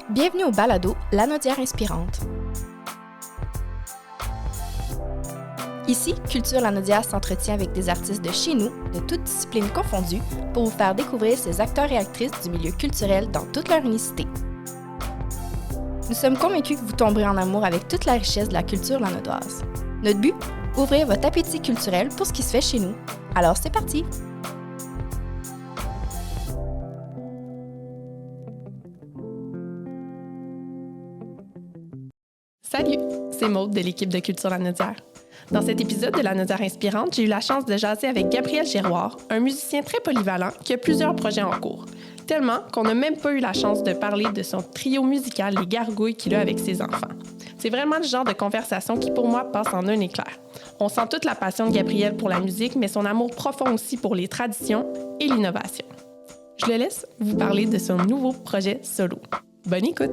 Bienvenue au balado Lanaudière inspirante. Ici, Culture Lanaudière s'entretient avec des artistes de chez nous, de toutes disciplines confondues, pour vous faire découvrir ces acteurs et actrices du milieu culturel dans toute leur unicité. Nous sommes convaincus que vous tomberez en amour avec toute la richesse de la culture lanaudoise. Notre but? Ouvrir votre appétit culturel pour ce qui se fait chez nous. Alors c'est parti! Salut, c'est Maude de l'équipe de Culture Lanaudière. Dans cet épisode de Lanaudière inspirante, j'ai eu la chance de jaser avec Gabriel Giroir, un musicien très polyvalent qui a plusieurs projets en cours. Tellement qu'on n'a même pas eu la chance de parler de son trio musical Les Gargouilles qu'il a avec ses enfants. C'est vraiment le genre de conversation qui, pour moi, passe en un éclair. On sent toute la passion de Gabriel pour la musique, mais son amour profond aussi pour les traditions et l'innovation. Je le laisse vous parler de son nouveau projet solo. Bonne écoute!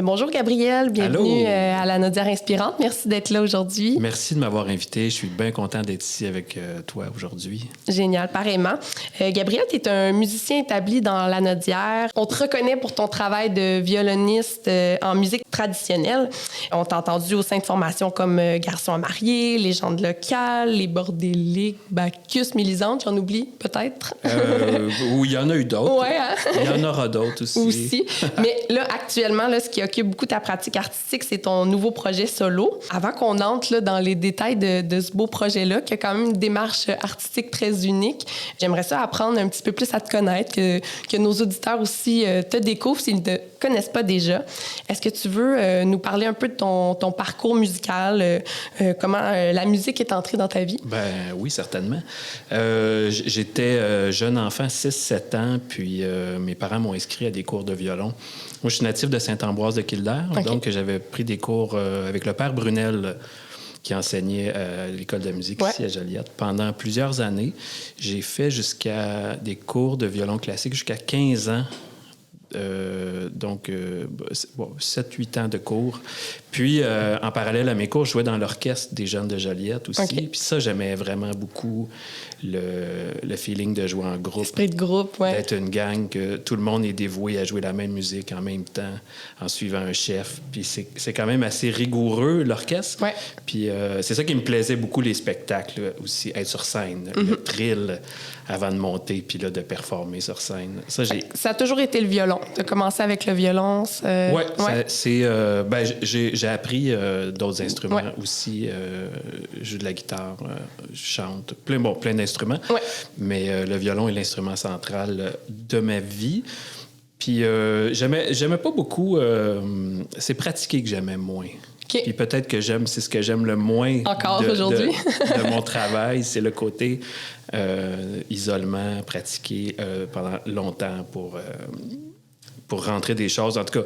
Bonjour Gabriel, bienvenue à Lanaudière inspirante. Merci d'être là aujourd'hui. Merci de m'avoir invité. Je suis bien content d'être ici avec toi aujourd'hui. Génial, pareillement. Gabriel, tu es un musicien établi dans Lanaudière. On te reconnaît pour ton travail de violoniste en musique traditionnelle. On t'a entendu au sein de formations comme Garçons à marier, Légendes locales, Les Bordéliques, Bacchus, Mélisande, j'en oublie peut-être? Oui, il y en a eu d'autres. Ouais, hein? Il y en aura d'autres aussi. Mais là, actuellement, ce qui occupe beaucoup ta pratique artistique, c'est ton nouveau projet solo. Avant qu'on entre là, dans les détails de ce beau projet-là, qui a quand même une démarche artistique très unique, j'aimerais ça apprendre un petit peu plus à te connaître, que nos auditeurs aussi te découvrent s'ils ne te connaissent pas déjà. Est-ce que tu veux nous parler un peu de ton parcours musical, comment la musique est entrée dans ta vie? Ben oui, certainement. J'étais jeune enfant, 6-7 ans, puis mes parents m'ont inscrit à des cours de violon. Moi, je suis natif de Saint-Ambroise de Kildare, donc j'avais pris des cours avec le père Brunel, qui enseignait à l'École de musique ici à Joliette. Pendant plusieurs années, j'ai fait jusqu'à des cours de violon classique jusqu'à 15 ans. 7-8 ans de cours. Puis, en parallèle à mes cours, je jouais dans l'orchestre des Jeunes de Joliette aussi. Puis ça, j'aimais vraiment beaucoup le feeling de jouer en groupe. L'esprit de groupe, oui. D'être une gang, que tout le monde est dévoué à jouer la même musique en même temps, en suivant un chef. Puis c'est quand même assez rigoureux, l'orchestre. Ouais. Puis c'est ça qui me plaisait beaucoup, les spectacles aussi, être sur scène, le thrill avant de monter, puis là, de performer sur scène. Ça a toujours été le violon. Tu as commencé avec le violon. J'ai appris d'autres instruments aussi. Je joue de la guitare, je chante, plein d'instruments. Ouais. Mais le violon est l'instrument central de ma vie. Puis j'aimais pas beaucoup... c'est pratiquer que j'aimais moins. Okay. Puis peut-être que c'est ce que j'aime le moins encore aujourd'hui de mon travail, c'est le côté isolement, pratiquer pendant longtemps pour rentrer des choses. En tout cas,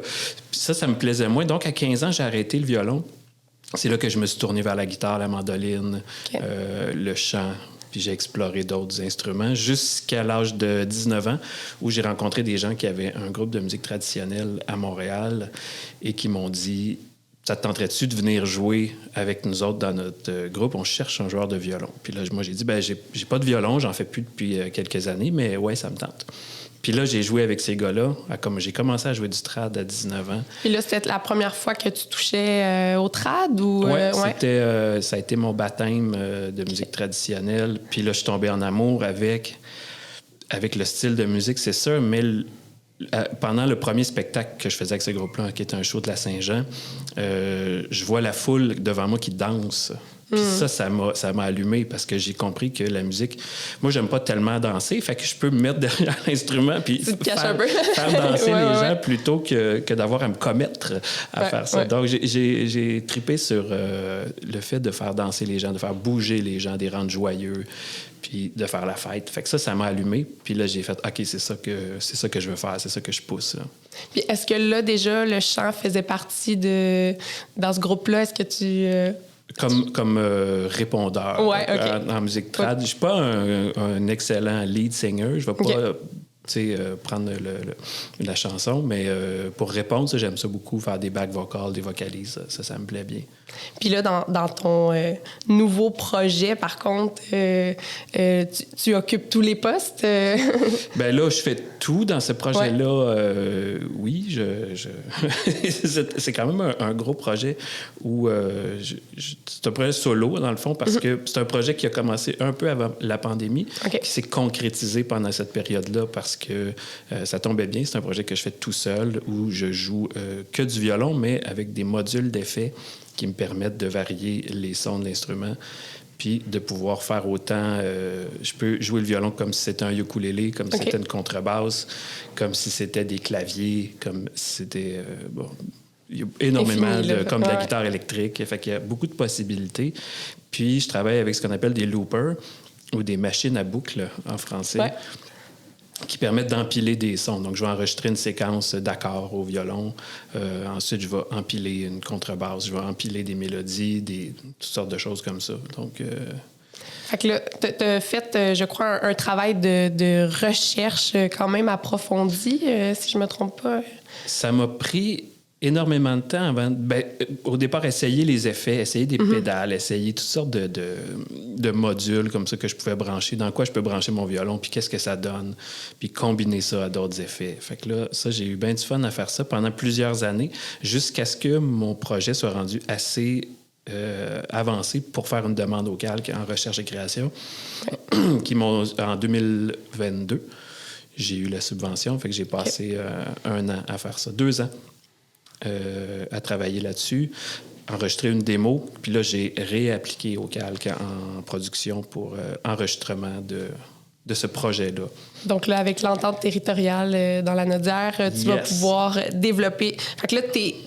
ça me plaisait moins. Donc, à 15 ans, j'ai arrêté le violon. C'est là que je me suis tourné vers la guitare, la mandoline, le chant. Puis j'ai exploré d'autres instruments jusqu'à l'âge de 19 ans où j'ai rencontré des gens qui avaient un groupe de musique traditionnelle à Montréal et qui m'ont dit... Ça te tenterait-tu de venir jouer avec nous autres dans notre groupe? On cherche un joueur de violon. Puis là, moi, j'ai dit, j'ai pas de violon, j'en fais plus depuis quelques années, mais ouais, ça me tente. Puis là, j'ai joué avec ces gars-là. J'ai commencé à jouer du trad à 19 ans. Puis là, c'était la première fois que tu touchais au trad? Oui, ça a été mon baptême de musique traditionnelle. Puis là, je suis tombé en amour avec le style de musique, c'est sûr, mais... Pendant le premier spectacle que je faisais avec ce groupe-là, qui était un show de la Saint-Jean, je vois la foule devant moi qui danse. Puis ça m'a allumé parce que j'ai compris que la musique... Moi, j'aime pas tellement danser, fait que je peux me mettre derrière l'instrument puis faire danser les gens plutôt que d'avoir à me commettre à faire ça. Donc, j'ai trippé sur le fait de faire danser les gens, de faire bouger les gens, de les rendre joyeux, puis de faire la fête. Fait que ça m'a allumé. Puis là, j'ai fait, OK, c'est ça que je veux faire, c'est ça que je pousse. Là. Puis est-ce que là, déjà, le chant faisait partie dans ce groupe-là? Est-ce que tu... Comme répondeur en musique trad. Je ne suis pas un excellent lead singer. Je ne vais pas prendre la chanson. Mais pour répondre, ça, j'aime ça beaucoup, faire des back vocals, des vocalises. Ça me plaît bien. Puis là, dans ton nouveau projet, par contre, tu occupes tous les postes? Ben là, je fais tout dans ce projet-là. Ouais. Oui, c'est quand même un gros projet où c'est un projet solo, dans le fond, parce que c'est un projet qui a commencé un peu avant la pandémie, qui s'est concrétisé pendant cette période-là parce que ça tombait bien. C'est un projet que je fais tout seul, où je joue que du violon, mais avec des modules d'effets qui me permettent de varier les sons de l'instrument, puis de pouvoir faire autant... je peux jouer le violon comme si c'était un ukulélé, comme si c'était une contrebasse, comme si c'était des claviers, comme si c'était... il y a énormément comme de la guitare électrique. Fait qu'il y a beaucoup de possibilités. Puis, je travaille avec ce qu'on appelle des loopers ou des machines à boucle en français qui permettent d'empiler des sons. Donc, je vais enregistrer une séquence d'accords au violon. Ensuite, je vais empiler une contrebasse. Je vais empiler des mélodies, toutes sortes de choses comme ça. Donc... Fait que là, tu as fait, je crois, un travail de recherche quand même approfondi, si je me trompe pas. Ça m'a pris énormément de temps avant. Au départ, essayer les effets, essayer des pédales, essayer toutes sortes de modules comme ça que je pouvais brancher, dans quoi je peux brancher mon violon, puis qu'est-ce que ça donne, puis combiner ça à d'autres effets. Fait que là, ça, j'ai eu bien du fun à faire ça pendant plusieurs années, jusqu'à ce que mon projet soit rendu assez avancé pour faire une demande au Calque en recherche et création, qui m'ont, en 2022, j'ai eu la subvention, fait que j'ai passé 1 an à faire ça, 2 ans. À travailler là-dessus, enregistrer une démo, puis là, j'ai réappliqué au Calque en production pour enregistrement de ce projet-là. Donc là, avec l'entente territoriale dans la Nodière, tu vas pouvoir développer... Fait que là,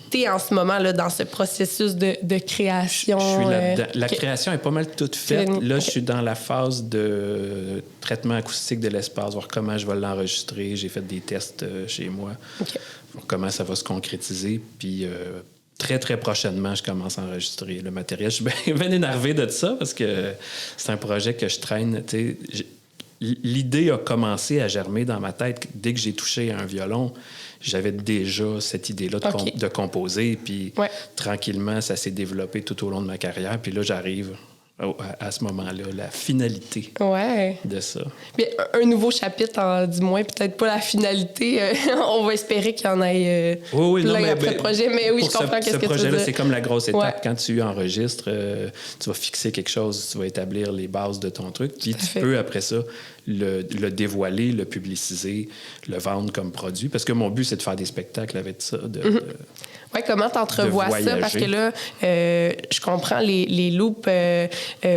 t'es en ce moment là, dans ce processus de création. Je suis là-dedans. La création est pas mal toute faite. Là, je suis dans la phase de traitement acoustique de l'espace, voir comment je vais l'enregistrer. J'ai fait des tests chez moi. Voir comment ça va se concrétiser. Puis très, très prochainement, je commence à enregistrer le matériel. Je suis bien énervé de ça parce que c'est un projet que je traîne. L'idée a commencé à germer dans ma tête. Dès que j'ai touché à un violon, j'avais déjà cette idée-là de composer. Puis tranquillement, ça s'est développé tout au long de ma carrière. Puis là, j'arrive à ce moment-là, la finalité de ça. Mais un nouveau chapitre, du moins, peut-être pas la finalité. On va espérer qu'il y en ait plein après le projet. Mais oui, je comprends qu'est-ce que tu veux dire. Ce projet-là, c'est comme la grosse étape. Quand tu enregistres, tu vas fixer quelque chose, tu vas établir les bases de ton truc. Puis tu peux, après ça, le dévoiler, le publiciser, le vendre comme produit. Parce que mon but, c'est de faire des spectacles avec ça. Oui, comment tu entrevois ça? Parce que là, je comprends les loops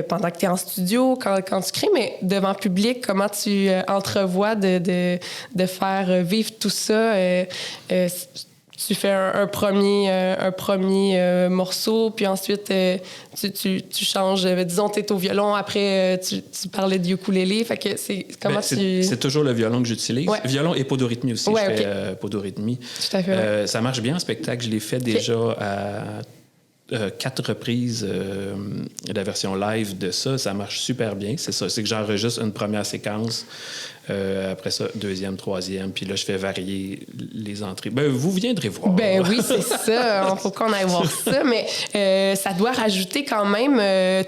pendant que tu es en studio, quand tu crées, mais devant public, comment tu entrevois de faire vivre tout ça? Tu fais un premier morceau, puis ensuite, tu changes. Disons, tu es au violon, après, tu parlais de ukulélé. Fait que c'est toujours le violon que j'utilise. Violon et podorythmie aussi. Je fais podorythmie. Tout à fait. Ça marche bien en spectacle. Je l'ai fait déjà à 4 reprises, la version live de ça. Ça marche super bien. C'est ça. C'est que j'enregistre une première séquence. Après ça, 2e, 3e, puis là, je fais varier les entrées. Vous viendrez voir. Oui, c'est ça. Il faut qu'on aille voir ça, mais ça doit rajouter quand même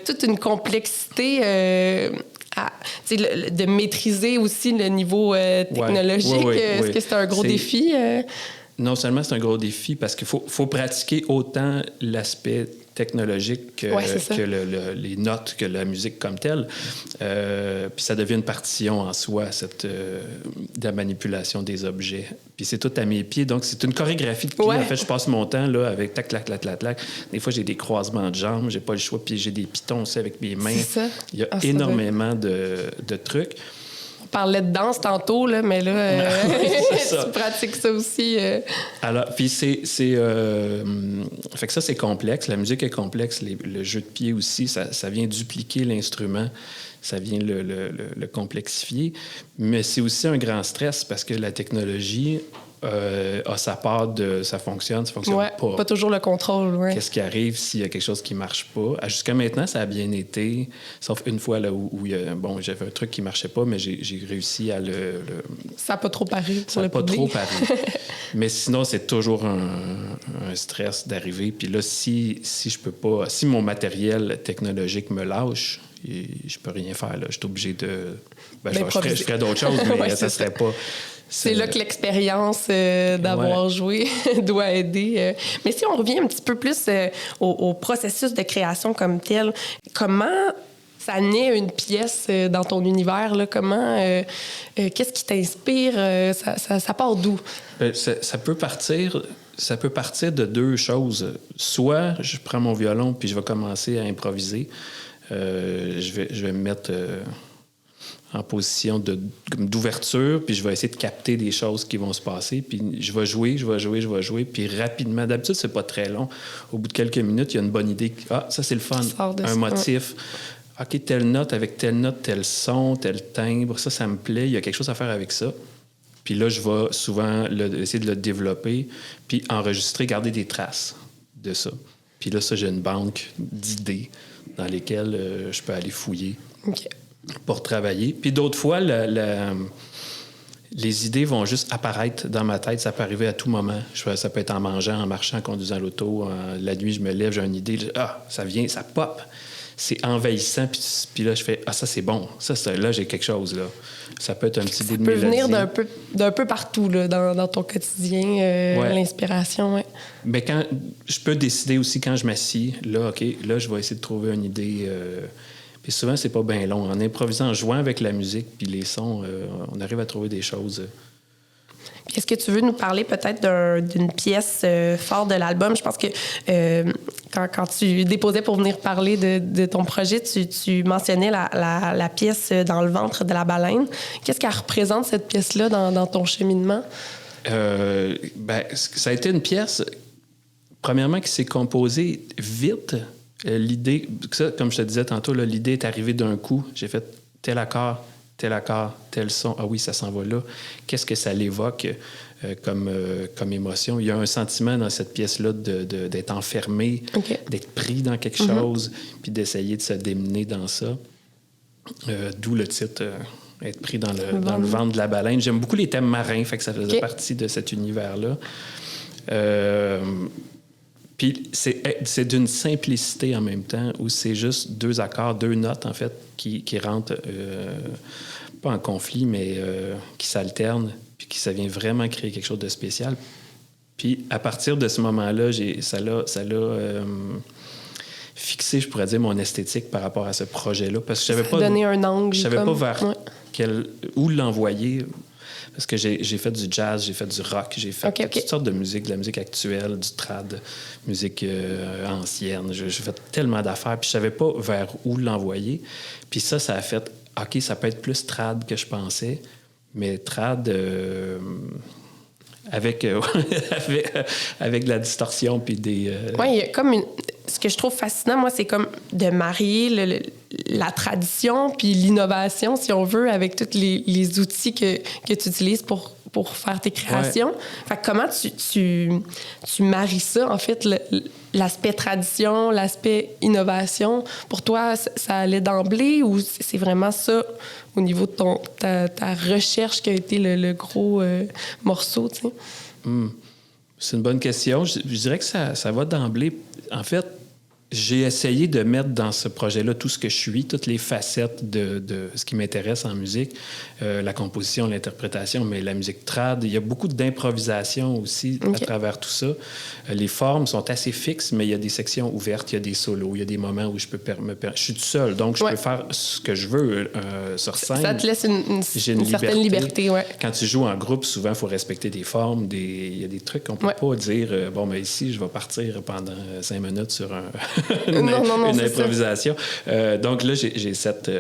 toute une complexité de maîtriser aussi le niveau technologique. Est-ce que c'est un gros défi? Non seulement c'est un gros défi parce qu'il faut pratiquer autant l'aspect technologique que les notes, que la musique comme telle. Puis ça devient une partition en soi, de la manipulation des objets. Puis c'est tout à mes pieds. Donc, c'est une chorégraphie de pieds. En fait, je passe mon temps là, avec tac, tac, tac, tac, tac. Des fois, j'ai des croisements de jambes. J'ai pas le choix. Puis j'ai des pitons aussi avec mes mains. C'est ça. Il y a énormément de trucs. On parlait de danse tantôt, là, mais là, tu pratiques ça aussi. Alors, puis fait que ça, c'est complexe. La musique est complexe. Le jeu de pied aussi, ça vient dupliquer l'instrument. Ça vient le complexifier. Mais c'est aussi un grand stress parce que la technologie a sa part de ça fonctionne pas. Pas toujours le contrôle. Ouais. Qu'est-ce qui arrive s'il y a quelque chose qui marche pas? Jusqu'à maintenant, ça a bien été, sauf une fois là, où j'avais un truc qui marchait pas, mais j'ai réussi à Ça n'a pas trop paru pour le public. Ça n'a pas trop paru. Mais sinon, c'est toujours un stress d'arriver. Puis là, si je peux pas, si mon matériel technologique me lâche, je peux rien faire. Là. Je suis obligé de... je ferais d'autres choses, mais ça serait pas... C'est là que l'expérience d'avoir joué doit aider. Mais si on revient un petit peu plus au processus de création comme tel, comment ça naît une pièce dans ton univers? Là? Qu'est-ce qui t'inspire? Ça part d'où? Ça peut partir de deux choses. Soit je prends mon violon puis je vais commencer à improviser. Je vais me mettre... en position d'ouverture, puis je vais essayer de capter des choses qui vont se passer, puis je vais jouer, puis rapidement, d'habitude, c'est pas très long. Au bout de quelques minutes, il y a une bonne idée. Ah, ça, c'est le fun. Un motif. OK, telle note, tel son, tel timbre, ça me plaît, il y a quelque chose à faire avec ça. Puis là, je vais souvent essayer de le développer, puis enregistrer, garder des traces de ça. Puis là, ça, j'ai une banque d'idées dans lesquelles je peux aller fouiller. OK. Pour travailler. Puis d'autres fois, les idées vont juste apparaître dans ma tête. Ça peut arriver à tout moment. Ça peut être en mangeant, en marchant, en conduisant l'auto. La nuit, je me lève, j'ai une idée. Ça vient, ça pop. C'est envahissant. Puis là, je fais, ça, c'est bon. Là, j'ai quelque chose. Là. Ça peut être un petit bout de mélodie. Ça peut venir d'un peu partout là, dans ton quotidien, l'inspiration. Ouais. Mais je peux décider aussi quand je m'assis. Là, OK, là, je vais essayer de trouver une idée... Puis souvent, c'est pas bien long. En improvisant, en jouant avec la musique puis les sons, on arrive à trouver des choses. Est-ce que tu veux nous parler peut-être d'une pièce forte de l'album? Je pense que quand tu déposais pour venir parler de ton projet, tu mentionnais la pièce Dans le ventre de la baleine. Qu'est-ce qu'elle représente, cette pièce-là, dans ton cheminement? Ça a été une pièce, premièrement, qui s'est composée vite. L'idée, ça, comme je te disais tantôt, là, l'idée est arrivée d'un coup. J'ai fait tel accord, tel son. Ah oui, ça s'en va là. Qu'est-ce que ça l'évoque comme émotion? Il y a un sentiment dans cette pièce-là d'être enfermé, d'être pris dans quelque chose, puis d'essayer de se démener dans ça. D'où le titre, être pris dans le ventre de la baleine. J'aime beaucoup les thèmes marins, fait que ça faisait partie de cet univers-là. Puis c'est d'une simplicité en même temps, où c'est juste deux accords, deux notes, en fait, qui rentrent, pas en conflit, mais qui s'alternent, puis ça vient vraiment créer quelque chose de spécial. Puis à partir de ce moment-là, ça l'a fixé, je pourrais dire, mon esthétique par rapport à ce projet-là. Parce que je savais pas... donner un angle. Je savais pas vers où l'envoyer. Parce que j'ai fait du jazz, j'ai fait du rock, j'ai fait toutes sortes de musique, de la musique actuelle, du trad, musique ancienne. J'ai fait tellement d'affaires, puis je savais pas vers où l'envoyer. Puis ça a fait, OK, ça peut être plus trad que je pensais, mais trad avec de la distorsion, puis des... Oui, il y a comme ce que je trouve fascinant, moi, c'est comme de marier la tradition puis l'innovation, si on veut, avec tous les outils que tu utilises pour faire tes créations. Fait que comment tu maries ça, en fait, l'aspect tradition, l'aspect innovation? Pour toi, ça allait d'emblée ou c'est vraiment ça, au niveau de ta recherche, qui a été le gros morceau, tu sais? C'est une bonne question. Je dirais que ça va d'emblée. En fait, j'ai essayé de mettre dans ce projet-là tout ce que je suis, toutes les facettes de ce qui m'intéresse en musique, la composition, l'interprétation, mais la musique trad. Il y a beaucoup d'improvisation aussi à travers tout ça. Les formes sont assez fixes, mais il y a des sections ouvertes, il y a des solos, il y a des moments où je peux je suis tout seul, donc je peux faire ce que je veux sur scène. Ça te laisse une certaine liberté. Quand tu joues en groupe, souvent, il faut respecter des formes. Il y a des trucs qu'on ne peut pas dire, ici, je vais partir pendant 5 minutes sur une improvisation. Donc là, j'ai cette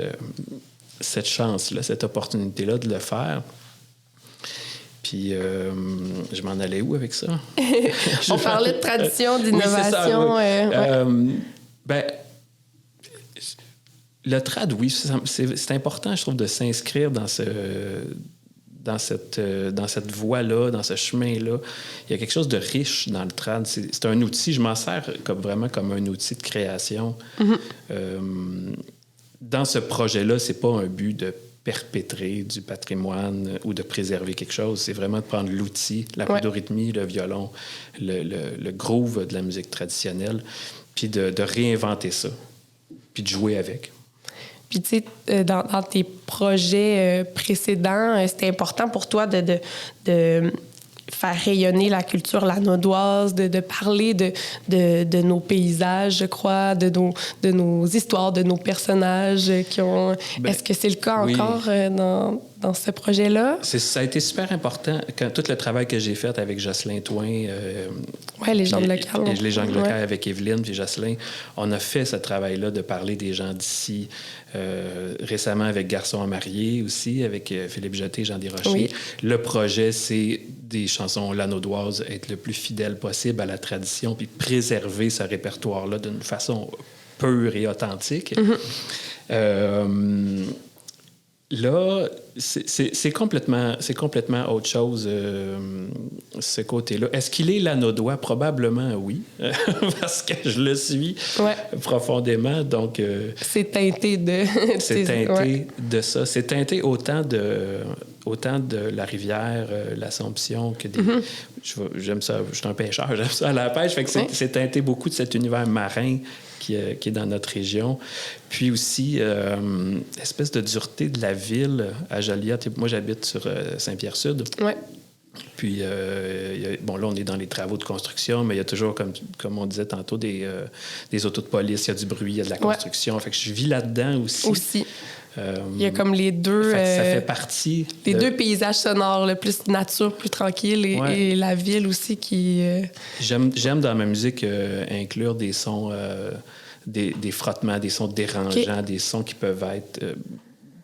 chance-là, cette opportunité-là de le faire. Puis, je m'en allais où avec ça? On parlait de tradition, d'innovation. Le trad, oui, c'est important, je trouve, de s'inscrire dans dans cette voie-là, dans ce chemin-là. Il y a quelque chose de riche dans le trad. C'est un outil, je m'en sers vraiment comme un outil de création. Dans ce projet-là, c'est pas un but de perpétrer du patrimoine ou de préserver quelque chose. C'est vraiment de prendre l'outil, la podorythmie, le violon, le groove de la musique traditionnelle, puis de réinventer ça, puis de jouer avec. Puis, tu sais, dans tes projets précédents, c'était important pour toi de faire rayonner la culture lanaudoise, de parler de nos paysages, je crois, de nos histoires, de nos personnages qui ont... Est-ce que c'est le cas encore dans ce projet-là? Ça a été super important quand tout le travail que j'ai fait avec Jocelyn Twain. Légende locale. Légende locale avec Evelyne puis Jocelyn. On a fait ce travail-là de parler des gens d'ici. Récemment avec Garçon à marier aussi, avec Philippe Jeté et Jean Desrochers. Oui. Le projet, c'est des chansons lanaudoises, être le plus fidèle possible à la tradition puis préserver ce répertoire-là d'une façon pure et authentique. Là, c'est complètement autre chose, ce côté-là. Est-ce qu'il est lanaudois? Probablement oui, parce que je le suis profondément. Donc, c'est teinté de... c'est teinté de ça. C'est teinté autant de la rivière, l'Assomption, que des... J'aime ça, je suis un pêcheur, j'aime ça à la pêche. Fait que c'est teinté beaucoup de cet univers marin qui est dans notre région. Puis aussi, espèce de dureté de la ville à Joliette. Moi, j'habite sur Saint-Pierre-Sud. Oui. Puis, là, on est dans les travaux de construction, mais il y a toujours, comme on disait tantôt, des autos de police, il y a du bruit, il y a de la construction. Fait que je vis là-dedans aussi. Il y a comme les deux... ça fait partie... Les deux paysages sonores, le plus nature, plus tranquille, et la ville aussi qui... J'aime dans ma musique inclure des sons, des frottements, des sons dérangeants, des sons qui peuvent être...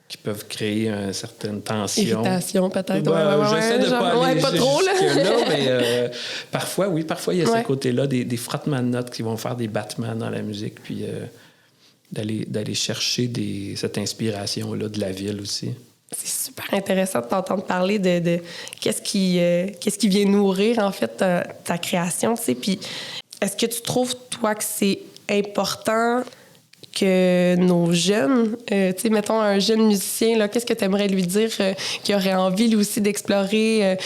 qui peuvent créer une certaine tension. Irritation, peut-être. J'essaie de pas aller pas trop, là. Mais parfois, il y a ce côté-là, des frottements de notes qui vont faire des battements dans la musique, puis d'aller chercher cette inspiration-là de la ville aussi. C'est super intéressant de t'entendre parler de qu'est-ce qui vient nourrir, en fait, ta création, tu sais. Puis, est-ce que tu trouves, toi, que c'est important que nos jeunes, tu sais, mettons un jeune musicien, là, qu'est-ce que tu aimerais lui dire qui aurait envie, lui aussi, d'explorer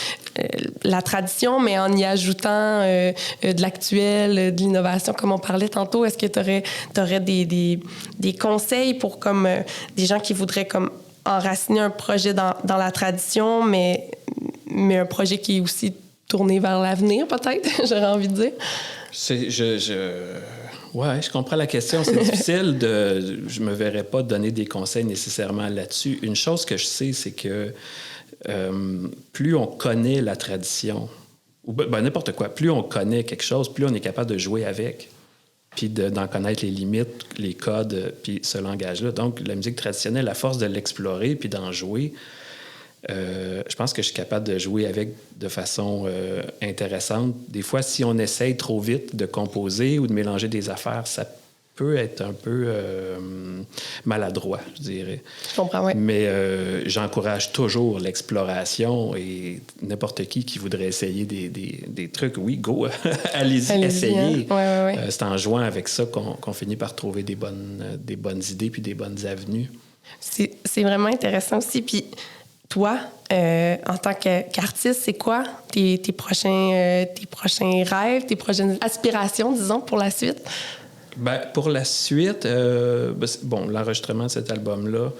la tradition, mais en y ajoutant de l'actuel, de l'innovation, comme on parlait tantôt? Est-ce que tu aurais des conseils pour comme des gens qui voudraient comme enraciner un projet dans la tradition, mais un projet qui est aussi tourné vers l'avenir, peut-être, j'aurais envie de dire? Oui, je comprends la question. C'est difficile je me verrais pas donner des conseils nécessairement là-dessus. Une chose que je sais, c'est que plus on connaît la tradition, ou n'importe quoi, plus on connaît quelque chose, plus on est capable de jouer avec, puis d'en connaître les limites, les codes, puis ce langage-là. Donc, la musique traditionnelle, à force de l'explorer puis d'en jouer, je pense que je suis capable de jouer avec de façon intéressante. Des fois, si on essaye trop vite de composer ou de mélanger des affaires, ça peut être un peu maladroit, je dirais. Je comprends, oui. Mais j'encourage toujours l'exploration et n'importe qui voudrait essayer des trucs, oui, go, allez-y essayer. Hein? Ouais. C'est en jouant avec ça qu'on finit par trouver des bonnes idées puis des bonnes avenues. C'est vraiment intéressant aussi. Puis toi, en tant qu'artiste, c'est quoi tes prochains rêves, tes prochaines aspirations, disons, pour la suite? Pour la suite, l'enregistrement de cet album-là,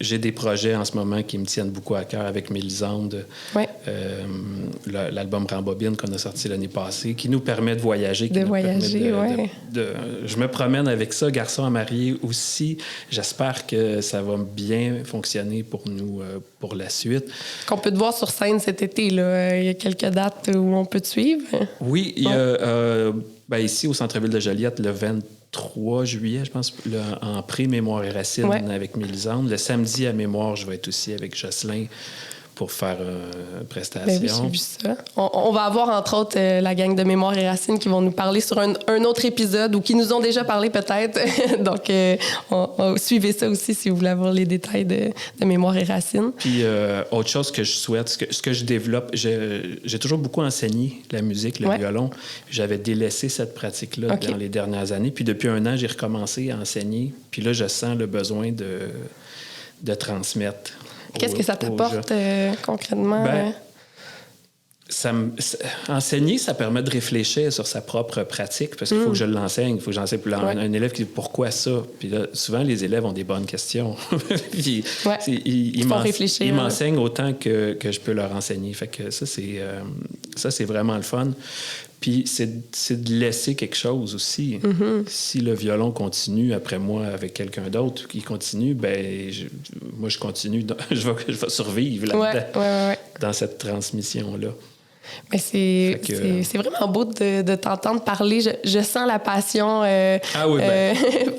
j'ai des projets en ce moment qui me tiennent beaucoup à cœur avec Mélisande. Ouais. L'album Rambobine qu'on a sorti l'année passée, qui nous permet de voyager. Je me promène avec ça, Garçon à marier aussi. J'espère que ça va bien fonctionner pour nous pour la suite. Qu'on peut te voir sur scène cet été, là. Il y a quelques dates où on peut te suivre. Oui, il y a ici au centre-ville de Joliette, le 23 juillet, je pense, en pré-Mémoire et Racines avec Mélisande. Le samedi à Mémoire, je vais être aussi avec Jocelyn pour faire une prestation. Ben oui, j'ai vu ça. On va avoir, entre autres, la gang de Mémoire et Racines qui vont nous parler sur un autre épisode ou qui nous ont déjà parlé peut-être. Donc, suivez ça aussi si vous voulez avoir les détails de Mémoire et Racines. Puis, autre chose que je souhaite, ce que je développe, j'ai toujours beaucoup enseigné la musique, le violon. J'avais délaissé cette pratique-là dans les dernières années. Puis, depuis 1 an, j'ai recommencé à enseigner. Puis là, je sens le besoin de transmettre. Qu'est-ce que ça t'apporte concrètement? Enseigner, ça permet de réfléchir sur sa propre pratique parce qu'il faut que je l'enseigne. Il faut que j'enseigne. Puis un élève qui dit pourquoi ça? Puis là, souvent, les élèves ont des bonnes questions. Puis, ils m'enseignent autant que je peux leur enseigner. Fait que ça, c'est vraiment le fun. Puis c'est de laisser quelque chose aussi. Si le violon continue après moi avec quelqu'un d'autre qui continue, moi, je continue. Je vais survivre là-dedans, dans cette transmission-là. Mais c'est vraiment beau de t'entendre parler. Je sens la passion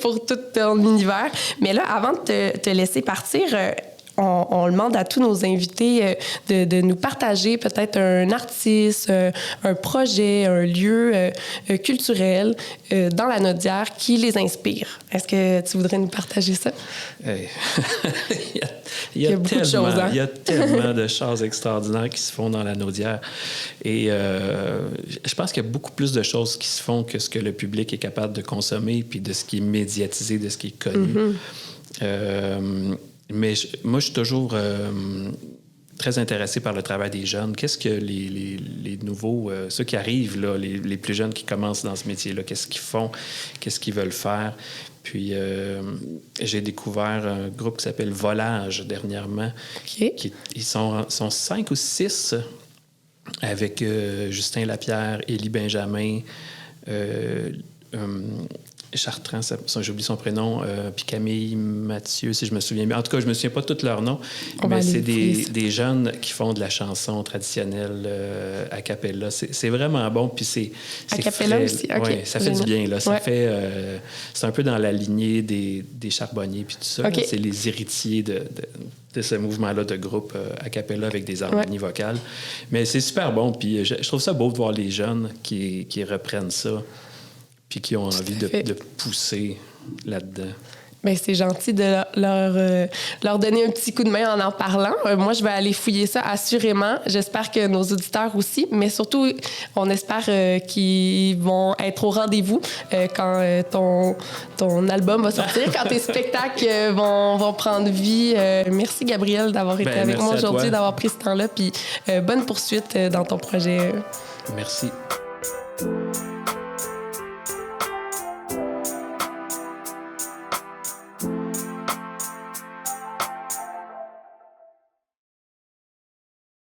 pour tout ton univers. Mais là, avant de te laisser partir... On demande à tous nos invités de nous partager peut-être un artiste, un projet, un lieu culturel dans la Naudière qui les inspire. Est-ce que tu voudrais nous partager ça? Hey. il y a beaucoup de choses. Hein? Il y a tellement de choses extraordinaires qui se font dans la Naudière. Et je pense qu'il y a beaucoup plus de choses qui se font que ce que le public est capable de consommer puis de ce qui est médiatisé, de ce qui est connu. Mais moi, je suis toujours très intéressé par le travail des jeunes. Qu'est-ce que les nouveaux, ceux qui arrivent, là, les plus jeunes qui commencent dans ce métier-là, qu'est-ce qu'ils font, qu'est-ce qu'ils veulent faire? Puis, j'ai découvert un groupe qui s'appelle Volage dernièrement. Ils sont 5 ou 6 avec Justin Lapierre, Élie Benjamin, Chartrand, j'oublie son prénom, puis Camille Mathieu, si je me souviens bien. En tout cas, je me souviens pas de tous leurs noms, mais c'est des jeunes qui font de la chanson traditionnelle a cappella. C'est vraiment bon, puis c'est a cappella frais. Aussi? Okay. Ouais, ça fait du bien, là. Ça fait... c'est un peu dans la lignée des Charbonniers, puis tout ça. Okay. C'est les héritiers de ce mouvement-là de groupe a cappella avec des harmonies vocales. Mais c'est super bon, puis je trouve ça beau de voir les jeunes qui reprennent ça puis qui ont envie de pousser là-dedans. Bien, c'est gentil de leur donner un petit coup de main en parlant. Moi, je vais aller fouiller ça assurément. J'espère que nos auditeurs aussi, mais surtout, on espère qu'ils vont être au rendez-vous quand ton album va sortir, quand tes spectacles vont prendre vie. Merci, Gabriel, d'avoir été avec moi aujourd'hui, d'avoir pris ce temps-là, puis bonne poursuite dans ton projet. Merci.